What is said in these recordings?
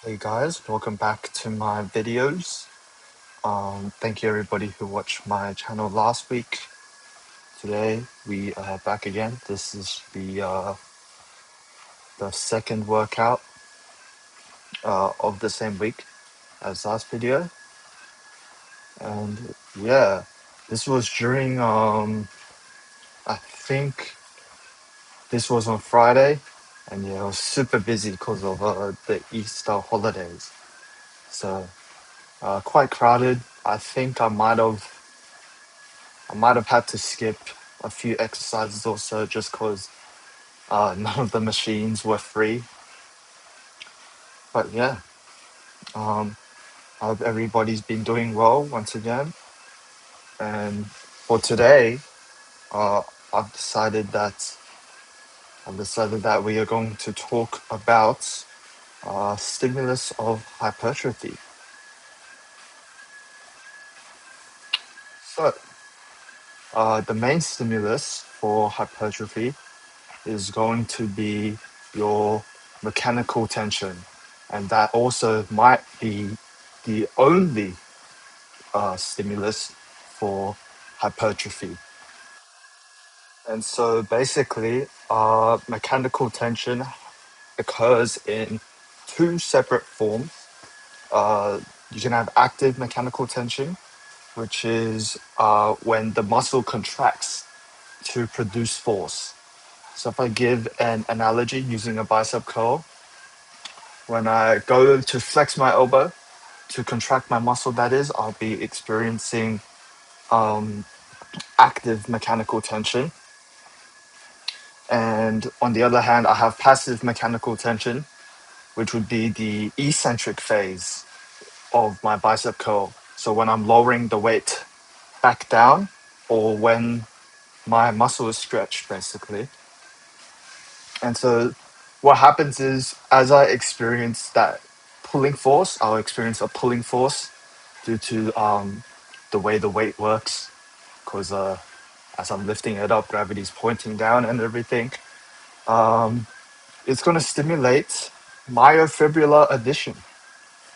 Hey guys, welcome back to my videos. Thank you everybody who watched my channel last week. Today we are back again. This is the second workout of the same week as last video, and yeah, this was during I think this was on Friday, and yeah, it was super busy because of the Easter holidays. So quite crowded. I think I might have had to skip a few exercises or so just because none of the machines were free. But yeah, I hope everybody's been doing well once again. And for today, uh, I've decided that we are going to talk about stimulus of hypertrophy. So, the main stimulus for hypertrophy is going to be your mechanical tension, and that also might be the only stimulus for hypertrophy. And so basically, mechanical tension occurs in two separate forms. You can have active mechanical tension, which is when the muscle contracts to produce force. So if I give an analogy using a bicep curl, when I go to flex my elbow to contract my muscle, that is, I'll be experiencing um, active mechanical tension. And on the other hand, I have passive mechanical tension, which would be the eccentric phase of my bicep curl. So when I'm lowering the weight back down, or when my muscle is stretched, basically. And so what happens is, as I experience that pulling force, I'll experience a pulling force due to the way the weight works, because as I'm lifting it up, gravity's pointing down and everything. It's going to stimulate myofibrillar addition,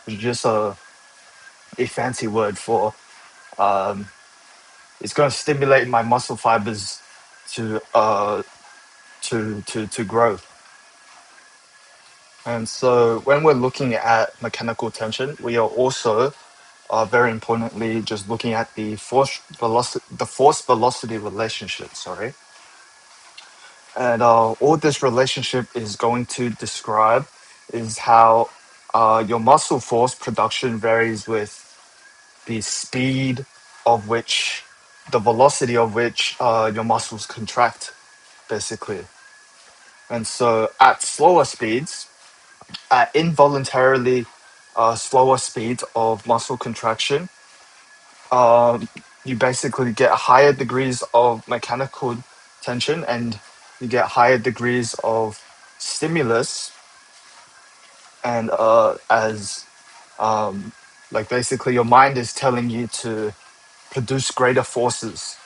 which is just a fancy word for um, it's going to stimulate my muscle fibers to to grow. And so when we're looking at mechanical tension, we are also very importantly just looking at the force velocity relationship. Sorry, and all this relationship is going to describe is how your muscle force production varies with the speed of which, the velocity of which your muscles contract, basically. And so at slower speeds, at involuntarily slower speeds of muscle contraction, um, you basically get higher degrees of mechanical tension, and you get higher degrees of stimulus, and as like basically your mind is telling you to produce greater forces.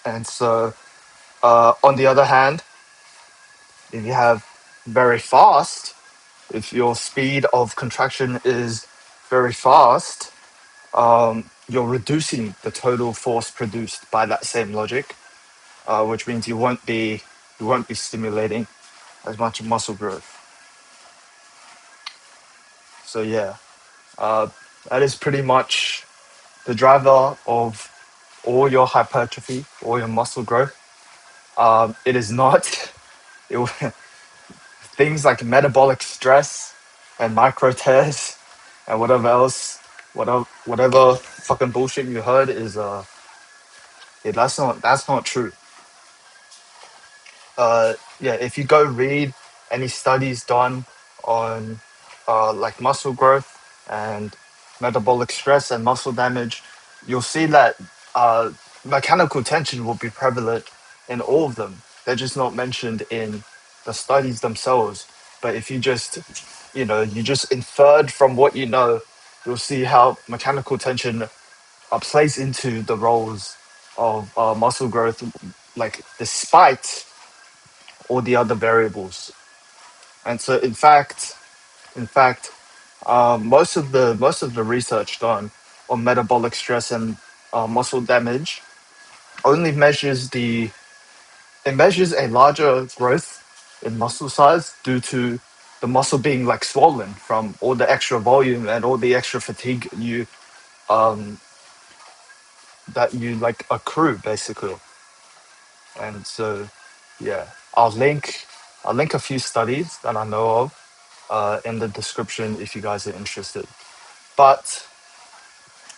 And so on the other hand, if you have very fast, if your speed of contraction is very fast, you're reducing the total force produced by that same logic, which means you won't be stimulating as much muscle growth. So yeah, uh, that is pretty much the driver of all your hypertrophy, all your muscle growth. It is not it, things like metabolic stress and micro tears and whatever else, whatever fucking bullshit you heard is that's not true. Yeah, if you go read any studies done on like muscle growth and metabolic stress and muscle damage, you'll see that uh, mechanical tension will be prevalent in all of them. They're just not mentioned in the studies themselves. But if you just inferred from what you know, you'll see how mechanical tension plays into the roles of muscle growth, like despite all the other variables. And so, in fact, In fact, most of the research done on metabolic stress and muscle damage only measures the it measures a larger growth in muscle size due to the muscle being like swollen from all the extra volume and all the extra fatigue um that you like accrue basically. And so yeah, I'll link a few studies that I know of in the description if you guys are interested. But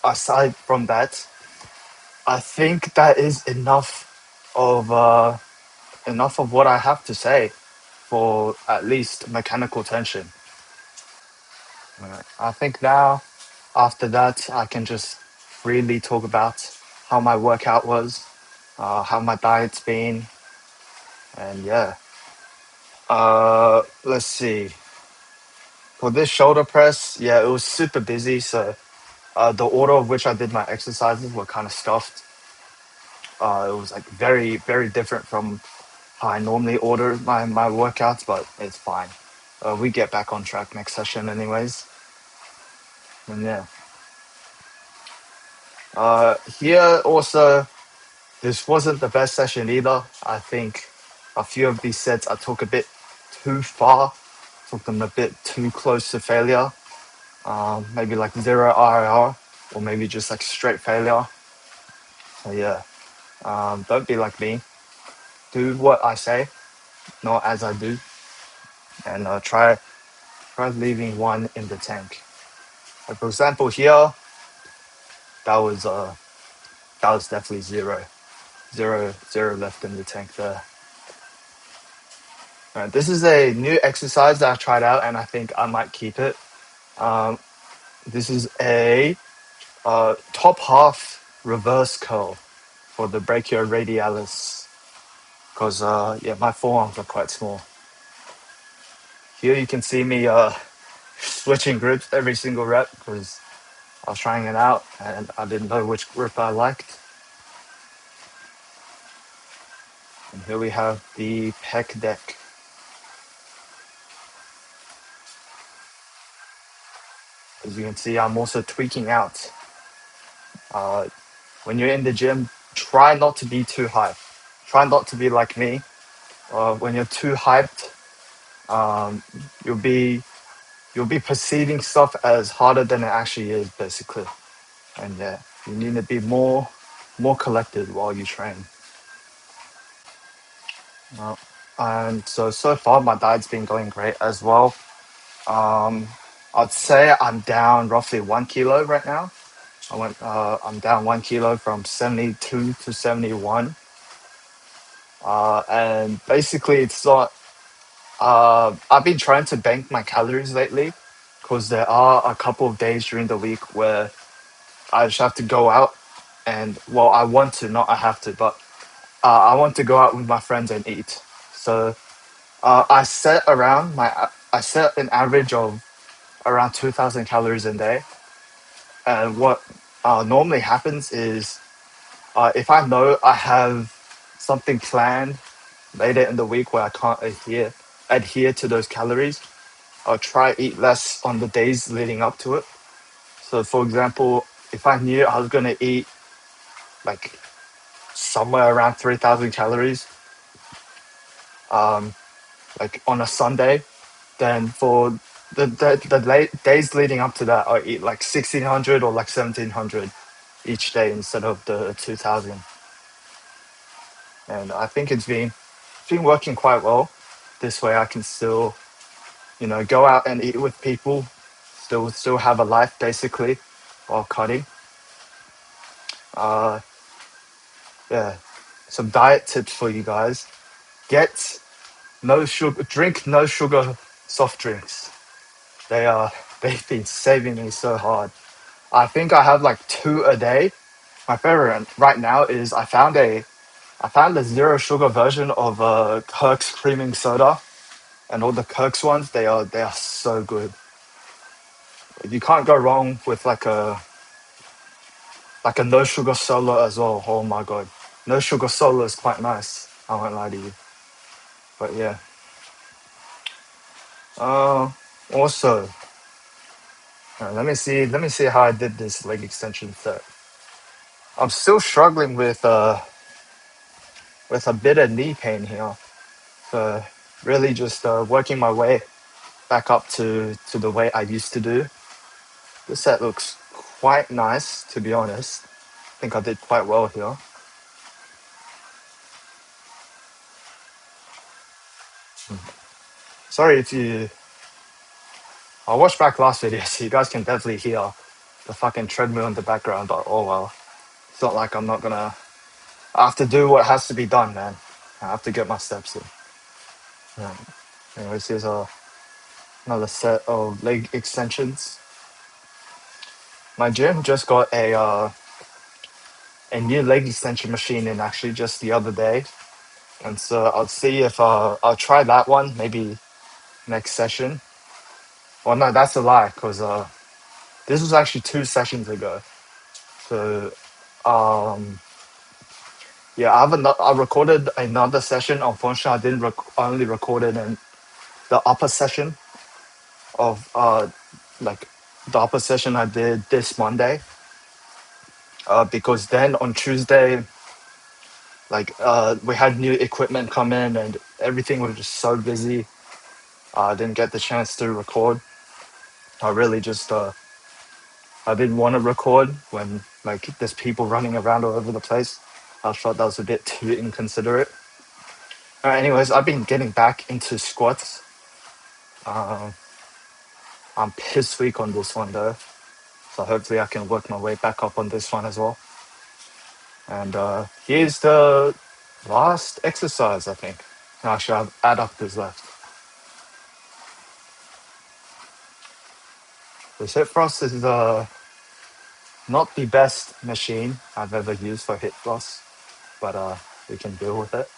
aside from that, I think that is enough of what I have to say for at least mechanical tension. I think now after that I can just freely talk about how my workout was, how my diet's been, and yeah. Let's see. For this shoulder press, yeah, it was super busy, so the order of which I did my exercises were kind of stuffed. It was like very, very different from how I normally order my workouts, but it's fine. We get back on track next session, anyways. And yeah, here also, this wasn't the best session either. I think a few of these sets I took a bit too far, took them a bit too close to failure. Maybe like zero RIR, or maybe just like straight failure. So yeah, don't be like me. Do what I say, not as I do, and try leaving one in the tank. Like for example, here that was uh that was definitely zero left in the tank there. This is a new exercise that I tried out, and I think I might keep it. Um, this is a top half reverse curl for the brachioradialis, because yeah, my forearms are quite small. Here you can see me switching grips every single rep because I was trying it out and I didn't know which grip I liked. And here we have the pec deck. As you can see, I'm also tweaking out. Uh, when you're in the gym, try not to be too hyped. Try not to be like me. When you're too hyped, um, you'll be you'll be perceiving stuff as harder than it actually is, basically. And yeah, you need to be more collected while you train. Uh, and so far, my diet's been going great as well. Um, I'd say I'm down roughly 1 kilo right now. I'm down 1 kilo from 72 to 71. And basically, it's not. I've been trying to bank my calories lately, because there are a couple of days during the week where I just have to go out, and well, I want to, not I have to, but I want to go out with my friends and eat. So I set an average of around 2,000 calories a day. And what normally happens is, if I know I have something planned later in the week where I can't adhere to those calories, I'll try eat less on the days leading up to it. So for example, if I knew I was gonna eat like somewhere around 3,000 calories, um, like on a Sunday, then for the days leading up to that, I eat like 1,600 or like 1,700 each day instead of the 2,000. And I think it's been working quite well. This way, I can still, go out and eat with people, still have a life basically, while cutting. Uh, yeah, some diet tips for you guys: get no sugar, drink no sugar soft drinks. They are they've been saving me so hard. I think I have like two a day. My favorite right now is I found a zero sugar version of Kirk's creaming soda, and all the Kirk's ones, they are so good. You can't go wrong with like a no sugar solo as well. Oh my god, no sugar solo is quite nice. I won't lie to you, but yeah. Also, let me see how I did this leg extension set. I'm still struggling with a bit of knee pain here. So really just working my way back up to the weight I used to do. This set looks quite nice, to be honest. I think I did quite well here. Sorry if you... I watched back last video, so you guys can definitely hear the fucking treadmill in the background, but oh well. It's not like I'm not gonna... I have to do what has to be done, man. I have to get my steps in. Yeah. Anyways, here's another set of leg extensions. My gym just got a new leg extension machine in actually just the other day. And so I'll see if I'll try that one maybe next session. Well, no, that's a lie because this was actually 2 sessions ago. So yeah, I recorded another session. Unfortunately, I didn't I only recorded in the upper session of like the upper session I did this Monday. Because then on Tuesday, like we had new equipment come in and everything was just so busy. I didn't get the chance to record. I really just I didn't want to record when like there's people running around all over the place. I thought that was a bit too inconsiderate. Anyways, I've been getting back into squats. I'm pissed weak on this one though, so hopefully I can work my way back up on this one as well. And here's the last exercise, I think. Actually, I have adductors left. The hip thrust is not the best machine I've ever used for hip thrust, but we can deal with it.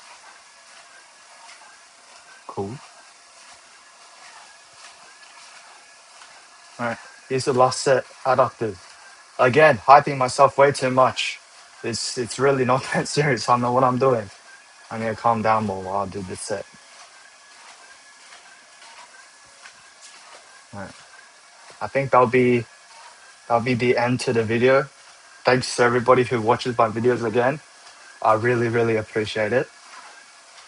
Cool. All right, here's the last set, adductors. Again, hyping myself way too much. It's really not that serious. I know what I'm doing. I need to calm down more while I do this set. All right. I think that'll be the end to the video. Thanks to everybody who watches my videos again. I really, really appreciate it.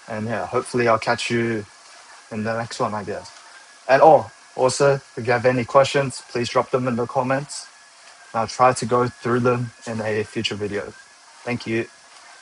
And yeah, hopefully I'll catch you in the next one, I guess. And also, if you have any questions, please drop them in the comments. I'll try to go through them in a future video. Thank you.